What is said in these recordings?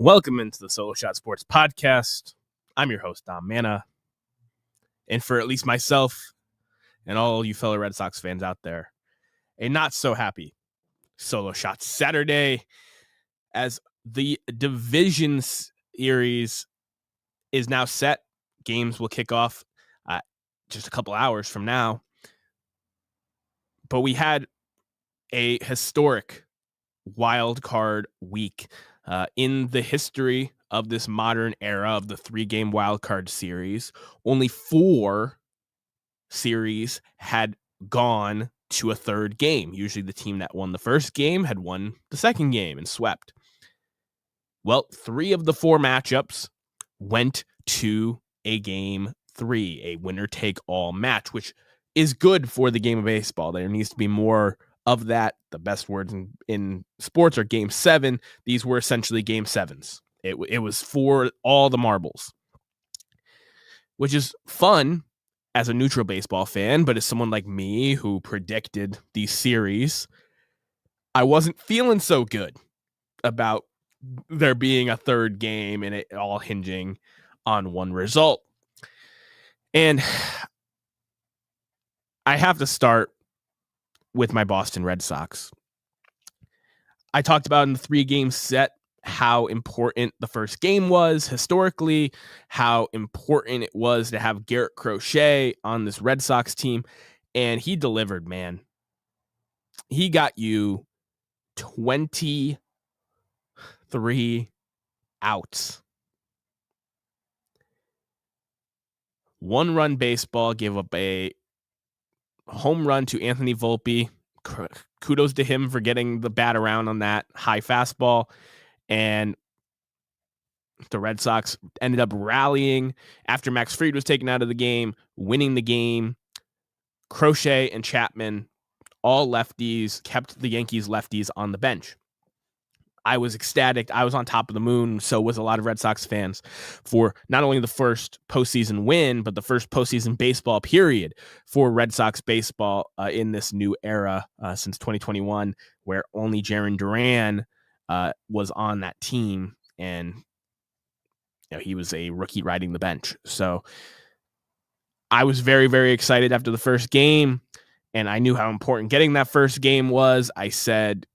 Welcome into the Solo Shot Sports Podcast. I'm your host, Dom Manna. And for at least myself and all you fellow Red Sox fans out there, a not so happy Solo Shot Saturday, as the division series is now set. Games will kick off just a couple hours from now. But we had a historic wild card week in the history of this modern era of the 3-game wild card series. Only 4 series had gone to a third game. Usually the team that won the first game had won the second game and swept. Well, 3 of the 4 matchups went to a game 3, a winner-take-all match, which is good for the game of baseball. There needs to be more of that. The best words in sports are game 7. These were essentially game 7s. It was for all the marbles, which is fun as a neutral baseball fan, but as someone like me who predicted these series, I wasn't feeling so good about there being a third game and it all hinging on one result. And I have to start with my Boston Red Sox. I talked about in the 3-game set how important the first game was historically, how important it was to have Garrett Crochet on this Red Sox team, and he delivered, man. He got you 23 outs. 1-run baseball, gave up a home run to Anthony Volpe. Kudos to him for getting the bat around on that high fastball. And the Red Sox ended up rallying after Max Fried was taken out of the game, winning the game. Crochet and Chapman, all lefties, kept the Yankees lefties on the bench. I was ecstatic. I was on top of the moon. So was a lot of Red Sox fans for not only the first postseason win, but the first postseason baseball period for Red Sox baseball in this new era since 2021, where only Jarren Duran was on that team, and he was a rookie riding the bench. So I was very, very excited after the first game, and I knew how important getting that first game was. I said,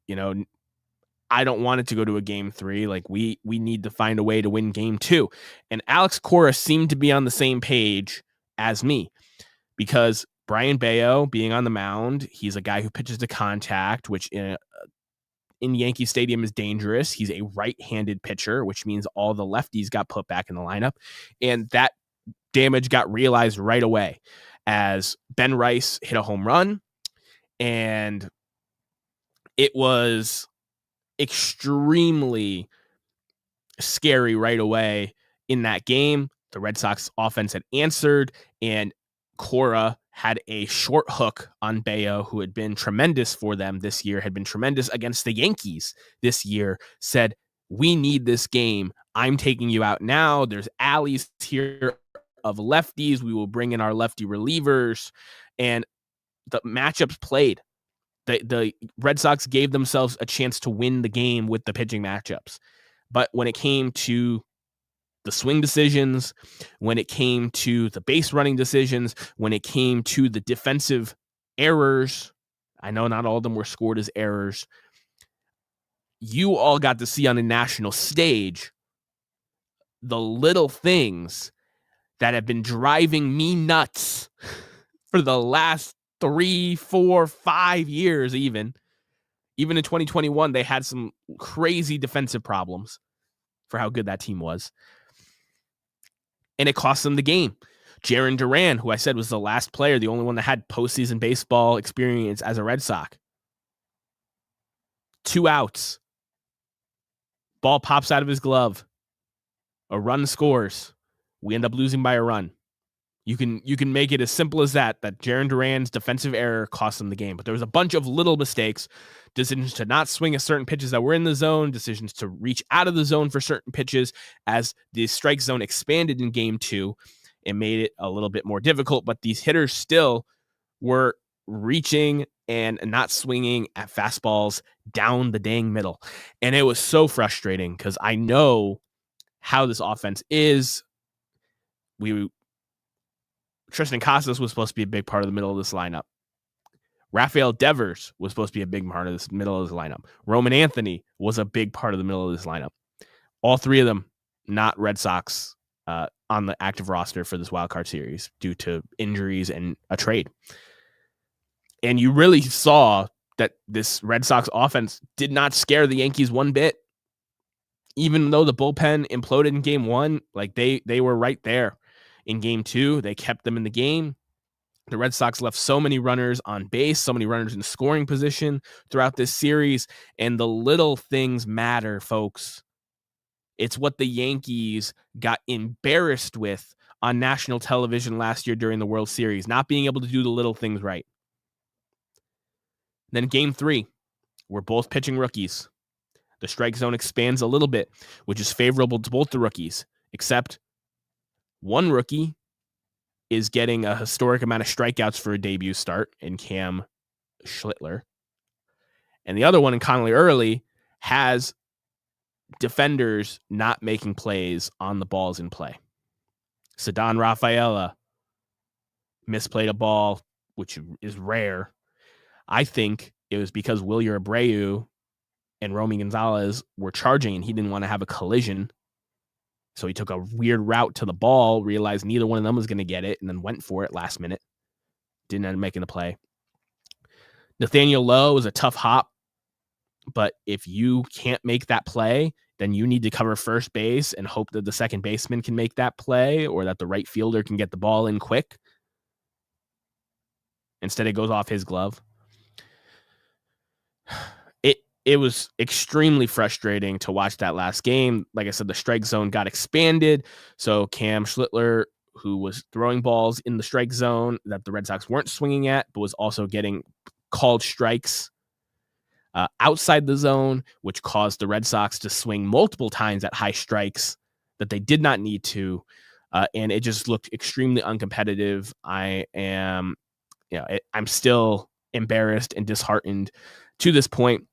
I don't want it to go to a game 3. Like we need to find a way to win game 2. And Alex Cora seemed to be on the same page as me, because Brian Bayo being on the mound, he's a guy who pitches to contact, which in Yankee Stadium is dangerous. He's a right-handed pitcher, which means all the lefties got put back in the lineup. And that damage got realized right away as Ben Rice hit a home run. And it was extremely scary right away in that game. The Red Sox offense had answered, and Cora had a short hook on Bayo, who had been tremendous for them this year, had been tremendous against the Yankees this year, said, "We need this game. I'm taking you out now. There's alleys here of lefties. We will bring in our lefty relievers." And the matchups played. The Red Sox gave themselves a chance to win the game with the pitching matchups. But when it came to the swing decisions, when it came to the base running decisions, when it came to the defensive errors, I know not all of them were scored as errors, you all got to see on a national stage the little things that have been driving me nuts for the last 3, 4, 5 years. Even in 2021, they had some crazy defensive problems for how good that team was. And it cost them the game. Jarren Duran, who I said was the last player, the only one that had postseason baseball experience as a Red Sox. 2 outs. Ball pops out of his glove. A run scores. We end up losing by a run. You can make it as simple as that Jarren Duran's defensive error cost them the game. But there was a bunch of little mistakes, decisions to not swing at certain pitches that were in the zone, decisions to reach out of the zone for certain pitches as the strike zone expanded in game 2. It made it a little bit more difficult, but these hitters still were reaching and not swinging at fastballs down the dang middle. And it was so frustrating because I know how this offense is. Tristan Casas was supposed to be a big part of the middle of this lineup. Rafael Devers was supposed to be a big part of this middle of this lineup. Roman Anthony was a big part of the middle of this lineup. All three of them not Red Sox on the active roster for this wildcard series due to injuries and a trade. And you really saw that this Red Sox offense did not scare the Yankees one bit. Even though the bullpen imploded in game one, like they were right there. In game two, they kept them in the game. The Red Sox left so many runners on base, so many runners in scoring position throughout this series. And the little things matter, folks. It's what the Yankees got embarrassed with on national television last year during the World Series, not being able to do the little things right. Then game three, we're both pitching rookies. The strike zone expands a little bit, which is favorable to both the rookies, except one rookie is getting a historic amount of strikeouts for a debut start in Cam Schlittler. And the other one in Connolly Early has defenders not making plays on the balls in play. Ceddanne Rafaela misplayed a ball, which is rare. I think it was because Wilyer Abreu and Romy Gonzalez were charging and he didn't want to have a collision. So he took a weird route to the ball, realized neither one of them was going to get it, and then went for it last minute. Didn't end up making the play. Nathaniel Lowe was a tough hop, but if you can't make that play, then you need to cover first base and hope that the second baseman can make that play or that the right fielder can get the ball in quick. Instead, it goes off his glove. It was extremely frustrating to watch that last game. Like I said, the strike zone got expanded. So Cam Schlittler, who was throwing balls in the strike zone that the Red Sox weren't swinging at, but was also getting called strikes outside the zone, which caused the Red Sox to swing multiple times at high strikes that they did not need to. And it just looked extremely uncompetitive. I'm still embarrassed and disheartened to this point.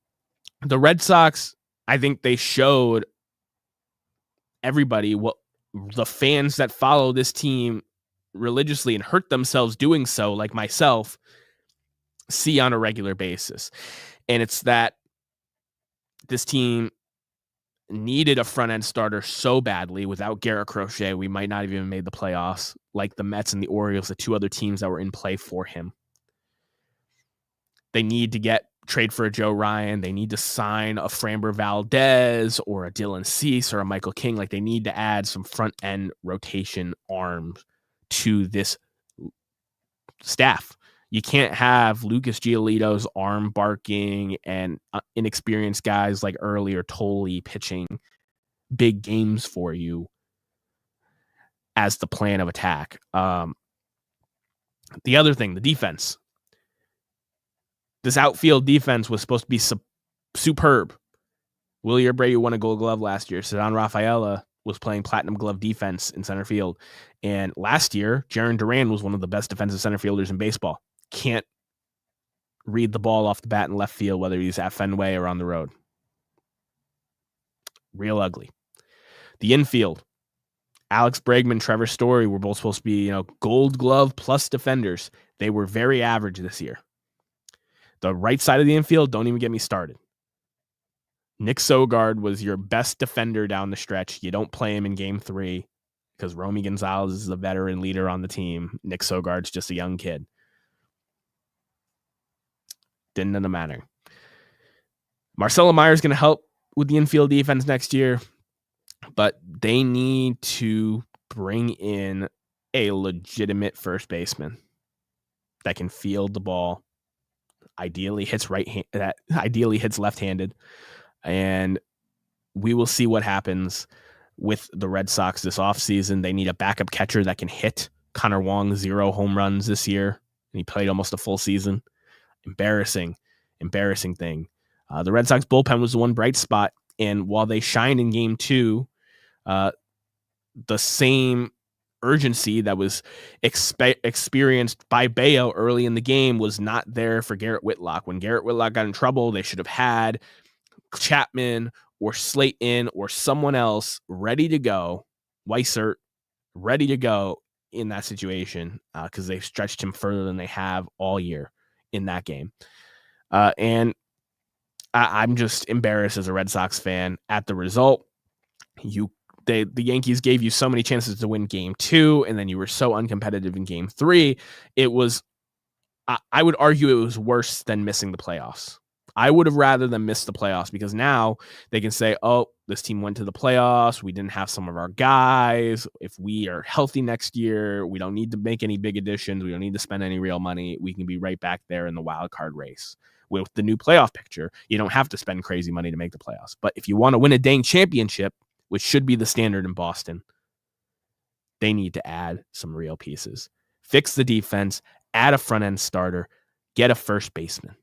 The Red Sox, I think they showed everybody what the fans that follow this team religiously and hurt themselves doing so, like myself, see on a regular basis. And it's that this team needed a front-end starter so badly. Without Garrett Crochet, we might not have even made the playoffs, like the Mets and the Orioles, the two other teams that were in play for him. They need to trade for a Joe Ryan. They need to sign a Framber Valdez or a Dylan Cease or a Michael King. Like, they need to add some front-end rotation arms to this staff. You can't have Lucas Giolito's arm barking and inexperienced guys like Early or Tolley pitching big games for you as the plan of attack. The other thing, the defense. This outfield defense was supposed to be superb. Wilyer Abreu won a Gold Glove last year. Ceddanne Rafaela was playing Platinum Glove defense in center field. And last year, Jarren Duran was one of the best defensive center fielders in baseball. Can't read the ball off the bat in left field, whether he's at Fenway or on the road. Real ugly. The infield. Alex Bregman, Trevor Story were both supposed to be, Gold Glove plus defenders. They were very average this year. The right side of the infield, don't even get me started. Nick Sogard was your best defender down the stretch. You don't play him in game 3 because Romy Gonzalez is the veteran leader on the team. Nick Sogard's just a young kid. Didn't matter. Marcelo Meyer's going to help with the infield defense next year, but they need to bring in a legitimate first baseman that can field the ball. Ideally hits left-handed, and we will see what happens with the Red Sox this offseason. They need a backup catcher that can hit. Connor Wong, 0 home runs this year, and he played almost a full season. Embarrassing thing. The Red Sox bullpen was the one bright spot, and while they shined in game 2, the same urgency that was experienced by Bayo early in the game was not there for Garrett Whitlock. When Garrett Whitlock got in trouble, they should have had Chapman or Slayton or someone else ready to go, Weissert, ready to go in that situation, because they've stretched him further than they have all year in that game. And I'm just embarrassed as a Red Sox fan at the result. The Yankees gave you so many chances to win game 2, and then you were so uncompetitive in game 3. It was, I would argue it was worse than missing the playoffs. I would have rather them miss the playoffs, because now they can say, oh, this team went to the playoffs. We didn't have some of our guys. If we are healthy next year, we don't need to make any big additions. We don't need to spend any real money. We can be right back there in the wild card race. With the new playoff picture, you don't have to spend crazy money to make the playoffs. But if you want to win a dang championship, which should be the standard in Boston, they need to add some real pieces. Fix the defense, add a front-end starter, get a first baseman.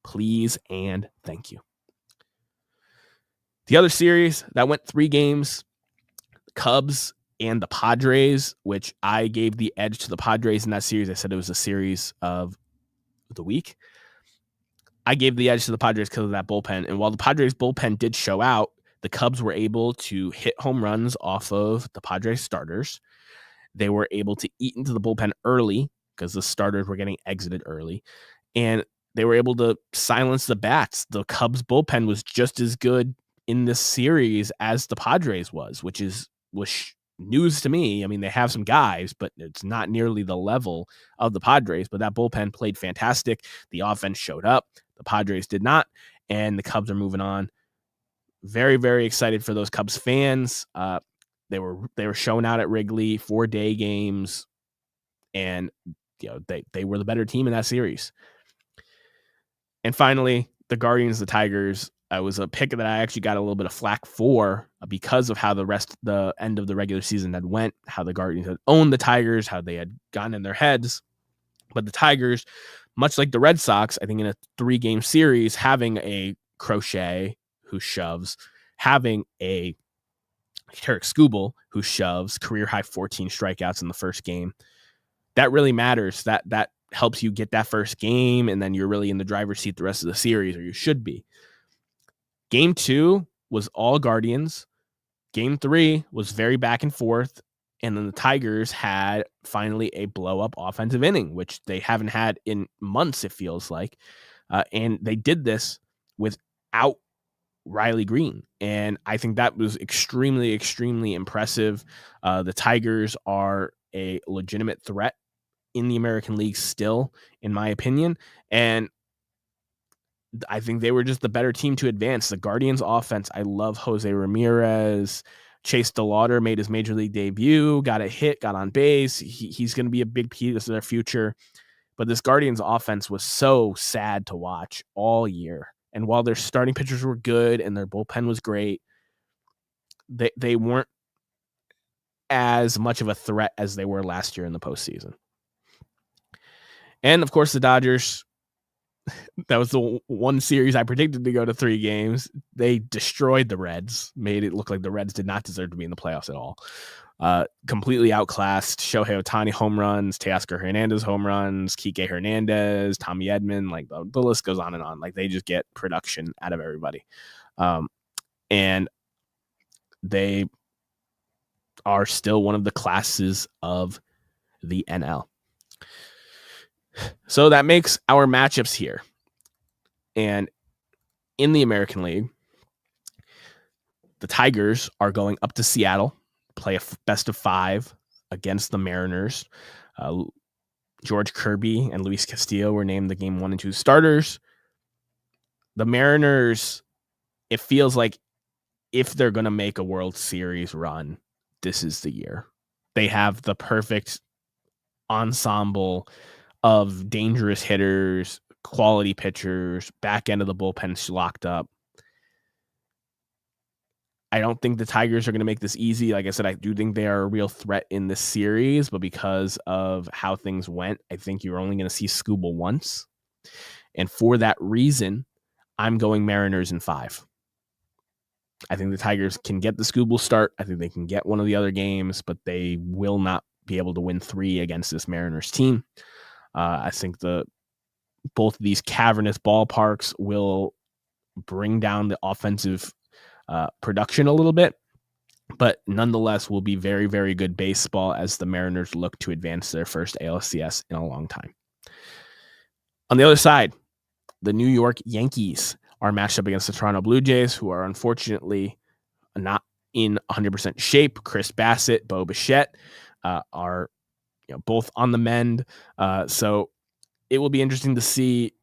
Please and thank you. The other series that went 3 games, the Cubs and the Padres, which I gave the edge to the Padres in that series. I said it was a series of the week. I gave the edge to the Padres because of that bullpen. And while the Padres bullpen did show out, the Cubs were able to hit home runs off of the Padres starters. They were able to eat into the bullpen early because the starters were getting exited early. And they were able to silence the bats. The Cubs bullpen was just as good in this series as the Padres was news to me. I mean, they have some guys, but it's not nearly the level of the Padres. But that bullpen played fantastic. The offense showed up. The Padres did not. And the Cubs are moving on. Very, very excited for those Cubs fans. They were shown out at Wrigley, 4-day games, and they were the better team in that series. And finally, the Guardians, the Tigers. It was a pick that I actually got a little bit of flack for because of how the end of the regular season had went, how the Guardians had owned the Tigers, how they had gotten in their heads. But the Tigers, much like the Red Sox, I think in a 3-game series, having a Crochet who shoves, having a Tarek Skubal who shoves, career high 14 strikeouts in the first game. That really matters. That helps you get that first game, and then you're really in the driver's seat the rest of the series, or you should be. Game 2 was all Guardians. Game 3 was very back and forth, and then the Tigers had finally a blow-up offensive inning, which they haven't had in months, it feels like. And they did this without Riley Green. And I think that was extremely, extremely impressive. The Tigers are a legitimate threat in the American League still, in my opinion. And I think they were just the better team to advance. The Guardians offense, I love Jose Ramirez. Chase DeLauder made his major league debut, got a hit, got on base. He's going to be a big piece of their future. But this Guardians offense was so sad to watch all year. And while their starting pitchers were good and their bullpen was great, they weren't as much of a threat as they were last year in the postseason. And, of course, the Dodgers, that was the one series I predicted to go to 3 games. They destroyed the Reds, made it look like the Reds did not deserve to be in the playoffs at all. Completely outclassed. Shohei Ohtani home runs, Teoscar Hernandez home runs, Kike Hernandez, Tommy Edman, like the list goes on and on. Like they just get production out of everybody. And they are still one of the classes of the NL. So that makes our matchups here. And in the American League, the Tigers are going up to Seattle, play a best of 5 against the Mariners. George Kirby and Luis Castillo were named the game 1 and 2 starters. The Mariners, it feels like if they're going to make a World Series run, this is the year. They have the perfect ensemble of dangerous hitters, quality pitchers, back end of the bullpen's locked up. I don't think the Tigers are going to make this easy. Like I said, I do think they are a real threat in this series, but because of how things went, I think you're only going to see Skubal once. And for that reason, I'm going Mariners in 5. I think the Tigers can get the Skubal start. I think they can get one of the other games, but they will not be able to win 3 against this Mariners team. I think both of these cavernous ballparks will bring down the offensive production a little bit, but nonetheless will be very, very good baseball as the Mariners look to advance their first ALCS in a long time. On the other side, the New York Yankees are matched up against the Toronto Blue Jays, who are unfortunately not in 100% shape. Chris Bassett, Bo Bichette are both on the mend. So it will be interesting to see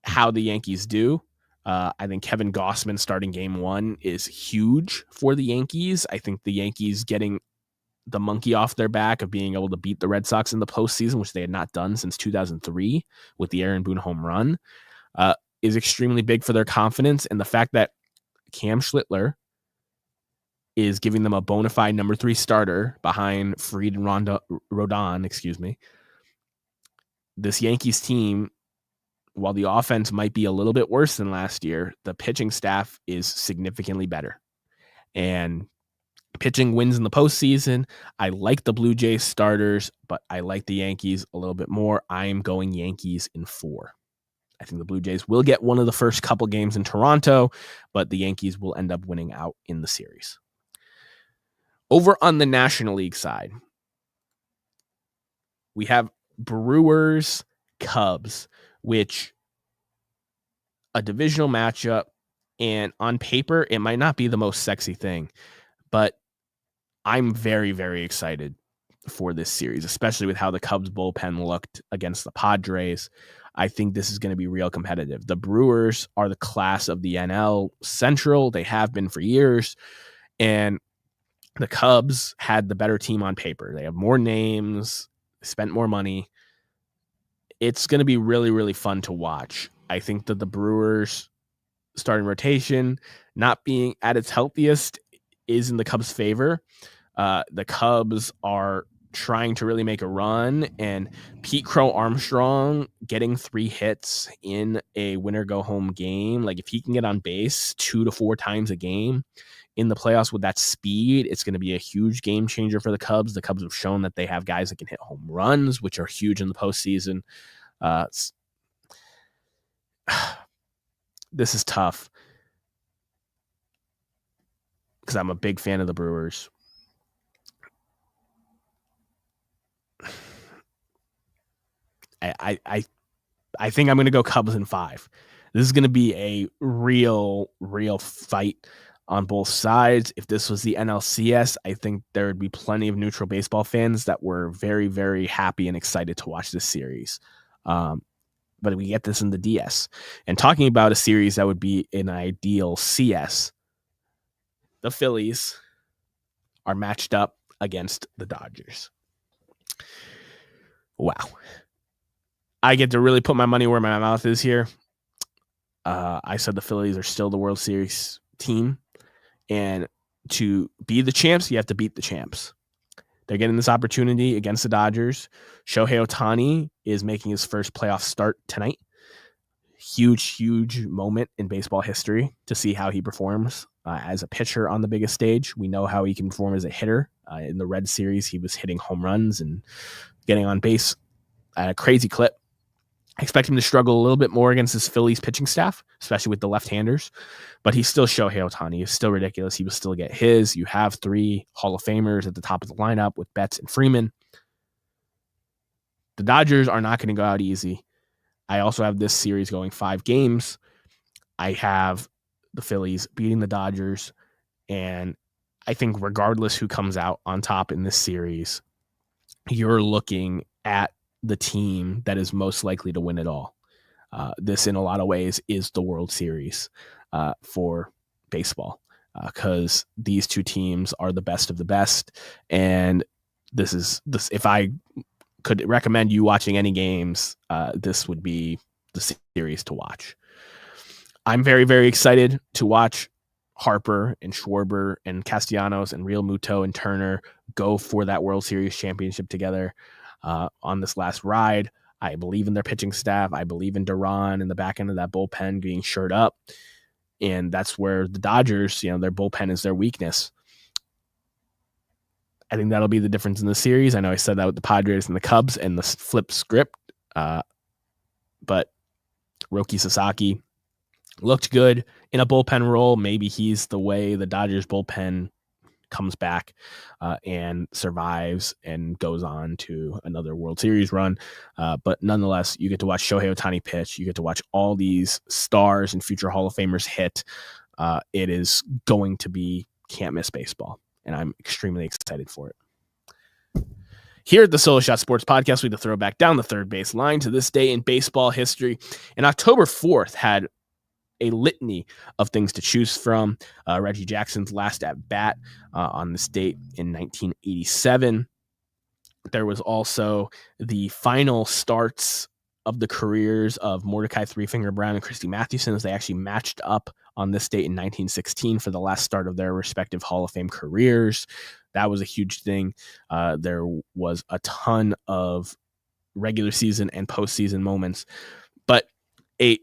how the Yankees do. I think Kevin Gausman starting game 1 is huge for the Yankees. I think the Yankees getting the monkey off their back of being able to beat the Red Sox in the postseason, which they had not done since 2003 with the Aaron Boone home run, is extremely big for their confidence. And the fact that Cam Schlittler is giving them a bona fide number 3 starter behind Fried and Rodon, this Yankees team, while the offense might be a little bit worse than last year, the pitching staff is significantly better. And pitching wins in the postseason. I like the Blue Jays starters, but I like the Yankees a little bit more. I am going Yankees in 4. I think the Blue Jays will get one of the first couple games in Toronto, but the Yankees will end up winning out in the series. Over on the National League side, we have Brewers Cubs, which a divisional matchup, and on paper, it might not be the most sexy thing, but I'm very, very excited for this series, especially with how the Cubs bullpen looked against the Padres. I think this is going to be real competitive. The Brewers are the class of the NL Central. They have been for years. And the Cubs had the better team on paper. They have more names, spent more money. It's going to be really, really fun to watch. I think that the Brewers starting rotation not being at its healthiest is in the Cubs' favor. The Cubs are trying to really make a run, and Pete Crow Armstrong getting 3 hits in a winner-go-home game, like if he can get on base 2 to 4 times a game in the playoffs with that speed, it's going to be a huge game changer for the Cubs. The Cubs have shown that they have guys that can hit home runs, which are huge in the postseason. This is tough because I'm a big fan of the Brewers. I think I'm going to go Cubs in 5. This is going to be a real fight on both sides. If this was the NLCS, I think there would be plenty of neutral baseball fans that were very, very happy and excited to watch this series. But we get this in the DS. And talking about a series that would be an ideal CS, the Phillies are matched up against the Dodgers. Wow. I get to really put my money where my mouth is here. I said the Phillies are still the World Series team. And to be the champs, you have to beat the champs. They're getting this opportunity against the Dodgers. Shohei Ohtani is making his first playoff start tonight. Huge moment in baseball history to see how he performs as a pitcher on the biggest stage. We know how he can perform as a hitter. In the Red Series, he was hitting home runs and getting on base at a crazy clip. I expect him to struggle a little bit more against his Phillies pitching staff, especially with the left-handers, but he's still Shohei Ohtani. He's still ridiculous. He will still get his. You have 3 Hall of Famers at the top of the lineup with Betts and Freeman. The Dodgers are not going to go out easy. I also have this series going 5 games. I have the Phillies beating the Dodgers, and I think regardless who comes out on top in this series, you're looking at the team that is most likely to win it all. This, in a lot of ways, is the World Series for baseball because these 2 teams are the best of the best. And this. If I could recommend you watching any games, this would be the series to watch. I'm very, very excited to watch Harper and Schwarber and Castellanos and Real Muto and Turner go for that World Series championship together. On this last ride, I believe in their pitching staff. I believe in Duran and the back end of that bullpen being shored up. And that's where the Dodgers, their bullpen is their weakness. I think that'll be the difference in the series. I know I said that with the Padres and the Cubs and the flip script, but Roki Sasaki looked good in a bullpen role. Maybe he's the way the Dodgers bullpen comes back and survives and goes on to another World Series run. But nonetheless, you get to watch Shohei Ohtani pitch. You get to watch all these stars and future Hall of Famers hit. It is going to be can't miss baseball, and I'm extremely excited for it. Here at the Solo Shot Sports Podcast, we throw back down the third base line to this day in baseball history. And October 4th had a litany of things to choose from. Reggie Jackson's last at bat on this date in 1987. There was also the final starts of the careers of Mordecai Three Finger Brown and Christy Mathewson as they actually matched up on this date in 1916 for the last start of their respective Hall of Fame careers. That was a huge thing. There was a ton of regular season and postseason moments, but a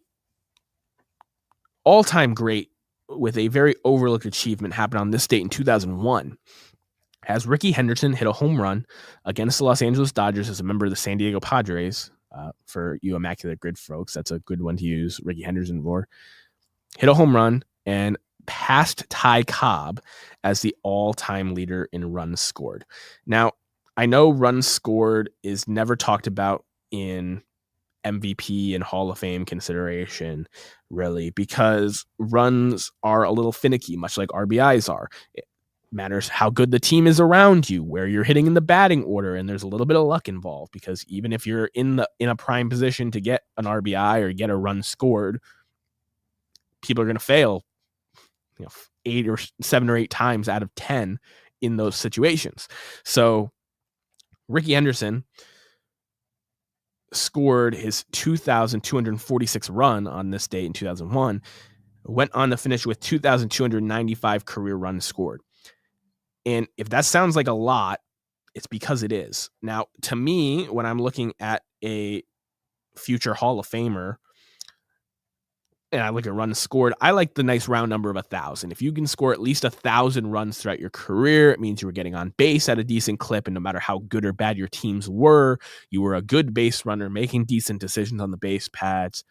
all-time great with a very overlooked achievement happened on this date in 2001 as Rickey Henderson hit a home run against the Los Angeles Dodgers as a member of the San Diego Padres. For you Immaculate Grid folks, that's a good one to use Rickey Henderson for. Hit a home run and passed Ty Cobb as the all-time leader in runs scored. Now, I know runs scored is never talked about in MVP and Hall of Fame consideration, really, because runs are a little finicky, much like RBIs are. It matters how good the team is around you, where you're hitting in the batting order, and there's a little bit of luck involved, because even if you're in a prime position to get an RBI or get a run scored, people are going to fail 8 or 7 or 8 times out of 10 in those situations. So Rickey Henderson scored his 2,246 run on this date in 2001, went on to finish with 2,295 career runs scored. And if that sounds like a lot, it's because it is. Now, to me, when I'm looking at a future Hall of Famer and I look at runs scored, I like the nice round number of 1,000. If you can score at least 1,000 runs throughout your career, it means you were getting on base at a decent clip. And no matter how good or bad your teams were, you were a good base runner, making decent decisions on the base pads,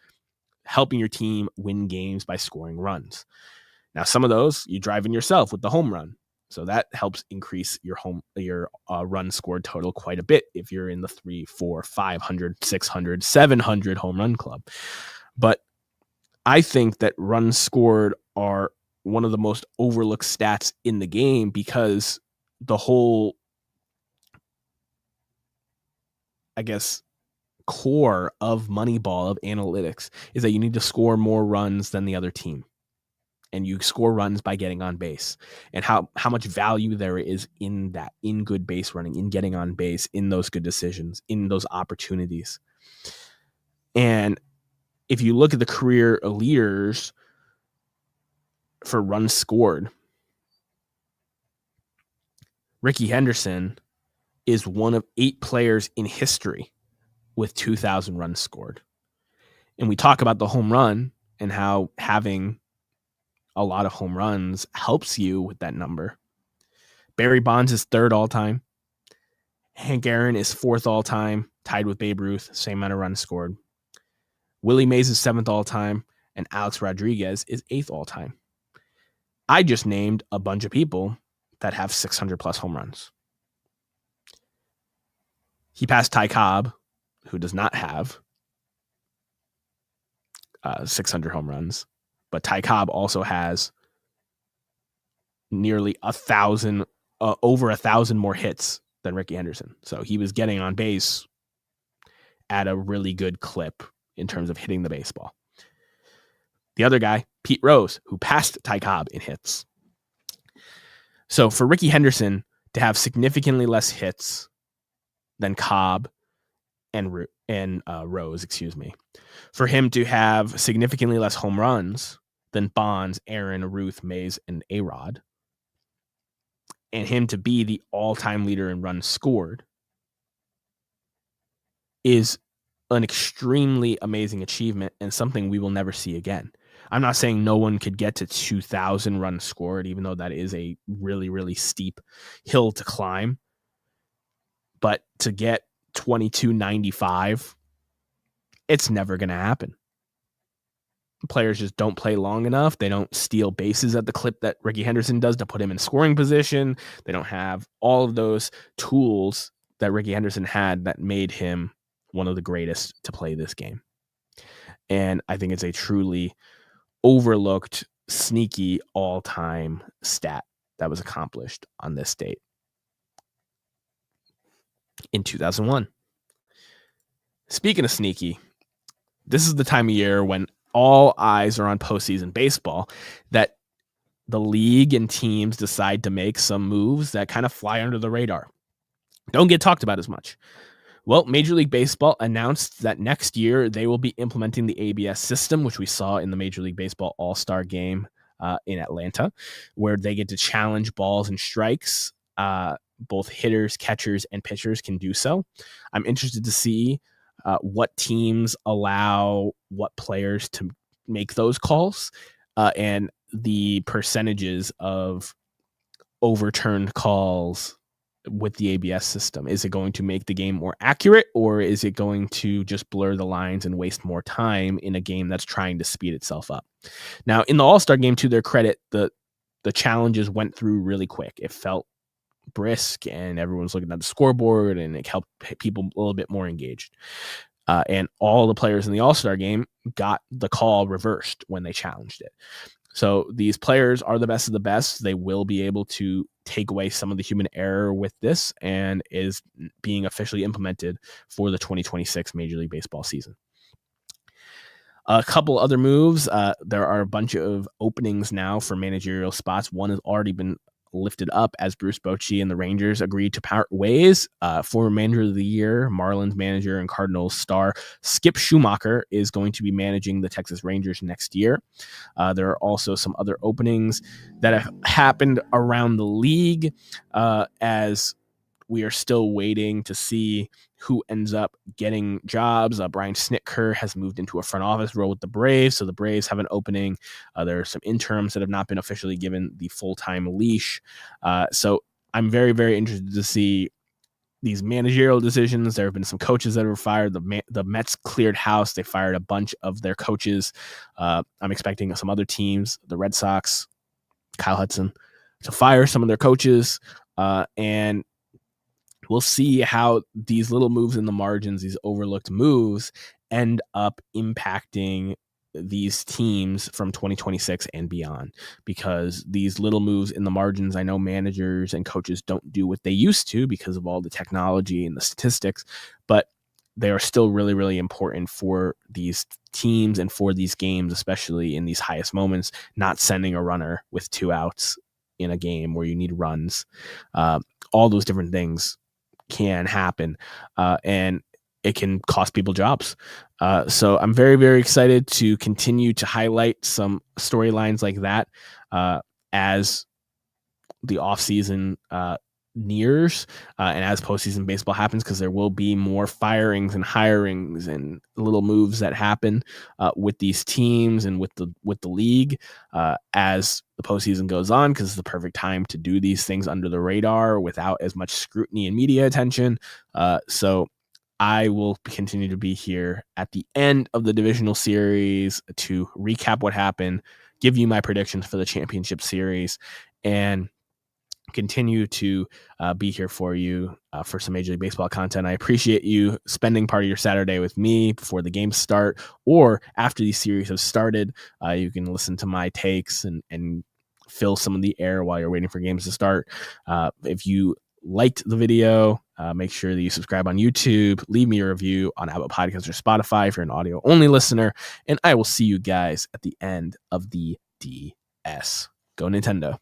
helping your team win games by scoring runs. Now, some of those you drive in yourself with the home run. So that helps increase your run scored total quite a bit if you're in the 300, 400, 500, 600, 700 home run club. But I think that runs scored are one of the most overlooked stats in the game, because the whole, I guess, core of Moneyball, of analytics, is that you need to score more runs than the other team. And you score runs by getting on base, and how much value there is in that, in good base running, in getting on base, in those good decisions, in those opportunities. And if you look at the career leaders for runs scored, Rickey Henderson is one of 8 players in history with 2,000 runs scored. And we talk about the home run and how having a lot of home runs helps you with that number. Barry Bonds is 3rd all time. Hank Aaron is 4th all time, tied with Babe Ruth, same amount of runs scored. Willie Mays is 7th all time, and Alex Rodriguez is 8th all time. I just named a bunch of people that have 600 plus home runs. He passed Ty Cobb, who does not have 600 home runs. But Ty Cobb also has nearly 1,000, over 1,000 more hits than Rickey Henderson. So he was getting on base at a really good clip in terms of hitting the baseball. The other guy, Pete Rose, who passed Ty Cobb in hits. So for Rickey Henderson to have significantly less hits than Cobb and Rose, for him to have significantly less home runs than Bonds, Aaron, Ruth, Mays, and A-Rod, and him to be the all-time leader in runs scored, is an extremely amazing achievement and something we will never see again. I'm not saying no one could get to 2,000 runs scored, even though that is a really, really steep hill to climb. But to get 22.95, it's never going to happen. Players just don't play long enough. They don't steal bases at the clip that Ricky Henderson does to put him in scoring position. They don't have all of those tools that Ricky Henderson had that made him one of the greatest to play this game. And I think it's a truly overlooked, sneaky all-time stat that was accomplished on this date in 2001. Speaking of sneaky, this is the time of year when all eyes are on postseason baseball, that the league and teams decide to make some moves that kind of fly under the radar, don't get talked about as much. Well, Major League Baseball announced that next year they will be implementing the ABS system, which we saw in the Major League Baseball All-Star game in Atlanta, where they get to challenge balls and strikes. Both hitters, catchers, and pitchers can do so. I'm interested to see what teams allow what players to make those calls, and the percentages of overturned calls with the ABS system. Is it going to make the game more accurate, or is it going to just blur the lines and waste more time in a game that's trying to speed itself up? Now, in the All-Star game, to their credit, the challenges went through really quick. It felt brisk, and everyone's looking at the scoreboard, and it helped people a little bit more engaged. And all the players in the All-Star game got the call reversed when they challenged it. So these players are the best of the best. They will be able to take away some of the human error with this, and is being officially implemented for the 2026 Major League Baseball season. A couple other moves. There are a bunch of openings now for managerial spots. One has already been lifted up as Bruce Bochy and the Rangers agreed to part ways. Former manager of the year, Marlins manager and Cardinals star Skip Schumacher is going to be managing the Texas Rangers next year. There are also some other openings that have happened around the league, as we are still waiting to see who ends up getting jobs. Brian Snitker has moved into a front office role with the Braves, so the Braves have an opening. There are some interims that have not been officially given the full-time leash. So I'm very, very interested to see these managerial decisions. There have been some coaches that were fired. The Mets cleared house. They fired a bunch of their coaches. I'm expecting some other teams, the Red Sox, Kyle Hudson, to fire some of their coaches. And we'll see how these little moves in the margins, these overlooked moves, end up impacting these teams from 2026 and beyond, because these little moves in the margins, I know managers and coaches don't do what they used to because of all the technology and the statistics, but they are still really, really important for these teams and for these games, especially in these highest moments, not sending a runner with 2 outs in a game where you need runs. All those different things can happen, and it can cost people jobs. So I'm very, very excited to continue to highlight some storylines like that as the offseason nears and as postseason baseball happens, because there will be more firings and hirings and little moves that happen with these teams and with the league as the postseason goes on, because it's the perfect time to do these things under the radar without as much scrutiny and media attention. So I will continue to be here at the end of the divisional series to recap what happened, give you my predictions for the championship series, and continue to be here for you for some Major League Baseball content. I appreciate you spending part of your Saturday with me before the games start, or after these series have started. You can listen to my takes and fill some of the air while you're waiting for games to start. If you liked the video, make sure that you subscribe on YouTube, leave me a review on Apple Podcasts or Spotify if you're an audio only listener, and I will see you guys at the end of the DS. Go Nintendo.